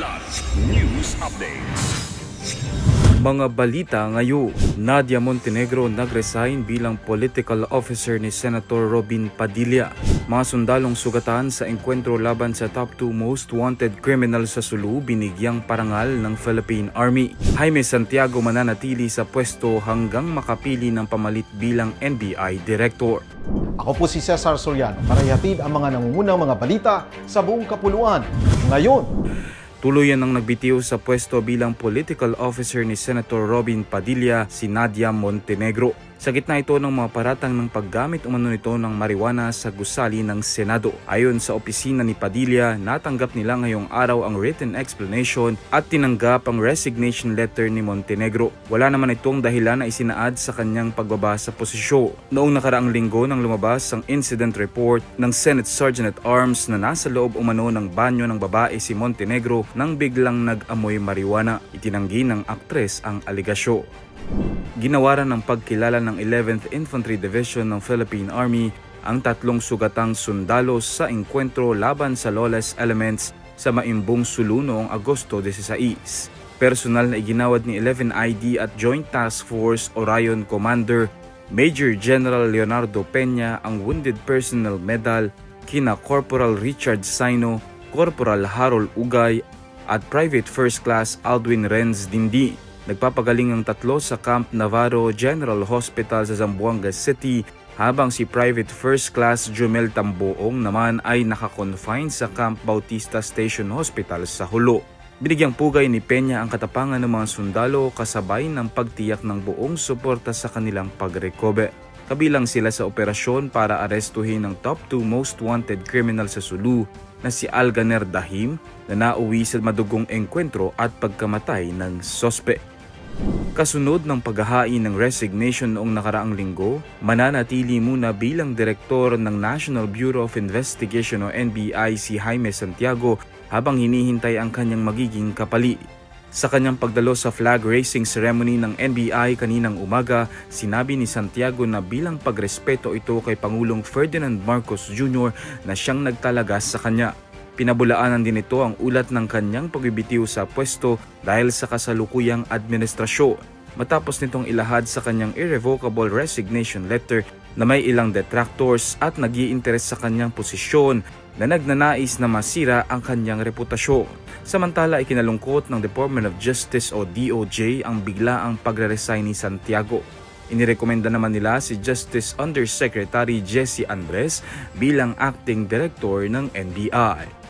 Kidlat News Updates. Mga balita ngayon, Nadia Montenegro nag-resign bilang political officer ni Senator Robin Padilla. Mga sundalong sugatan sa engkwentro laban sa top 2 most wanted criminal sa Sulu binigyang parangal ng Philippine Army. Jaime Santiago mananatili sa pwesto hanggang makapili ng pamalit bilang NBI Director. Ako po si Cesar Soriano para ihatid ang mga nangungunang mga balita sa buong kapuluan. Ngayon, tuluyan ang nagbitiw sa pwesto bilang political officer ni Senator Robin Padilla si Nadia Montenegro. Sa gitna ito ng mga paratang ng paggamit umano nito ng marijuana sa gusali ng Senado. Ayon sa opisina ni Padilla, natanggap nila ngayong araw ang written explanation at tinanggap ang resignation letter ni Montenegro. Wala naman itong dahilan na isinaad sa kanyang pagbaba sa posisyon. Noong nakaraang linggo nang lumabas ang incident report ng Senate Sergeant at Arms na nasa loob umano ng banyo ng babae si Montenegro nang biglang nag-amoy marijuana. Itinanggi ng aktres ang aligasyon. Ginawaran ng pagkilala ng 11th Infantry Division ng Philippine Army ang tatlong sugatang sundalo sa engkwentro laban sa lawless elements sa Maimbong Sulu noong Agosto 16. Personal na iginawad ni 11ID at Joint Task Force Orion Commander Major General Leonardo Peña ang Wounded Personnel Medal kina Corporal Richard Saino, Corporal Harold Ugay at Private First Class Aldwin Renz Dindi. Nagpapagaling ang tatlo sa Camp Navarro General Hospital sa Zamboanga City habang si Private First Class Jumel Tamboong naman ay nakakonfine sa Camp Bautista Station Hospital sa Hulo. Binigyang pugay ni Peña ang katapangan ng mga sundalo kasabay ng pagtiyak ng buong suporta sa kanilang pag-recover. Kabilang sila sa operasyon para arestuhin ang top 2 most wanted criminal sa Sulu na si Alganer Dahim na nauwi sa madugong engkwentro at pagkamatay ng sospe. Kasunod ng paghahain ng resignation noong nakaraang linggo, mananatili muna bilang direktor ng National Bureau of Investigation o NBI si Jaime Santiago habang hinihintay ang kanyang magiging kapalit. Sa kanyang pagdalo sa flag raising ceremony ng NBI kaninang umaga, sinabi ni Santiago na bilang pagrespeto ito kay Pangulong Ferdinand Marcos Jr. na siyang nagtalaga sa kanya. Pinabulaanan din ito ang ulat ng kanyang pagbibitiw sa pwesto dahil sa kasalukuyang administrasyon. Matapos nitong ilahad sa kanyang irrevocable resignation letter na may ilang detractors at nag-iinteres sa kanyang posisyon na nagnanais na masira ang kanyang reputasyon. Samantala, ikinalungkot ng Department of Justice o DOJ ang biglaang pagre-resign ni Santiago. Inirekomenda naman nila si Justice Undersecretary Jesse Andres bilang acting director ng NBI.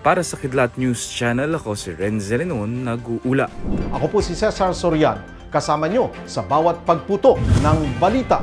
Para sa Kidlat News Channel, ako si Renzel Lenon, nag-uula. ako po si Cesar Soriano, kasama nyo sa bawat pagputo ng balita.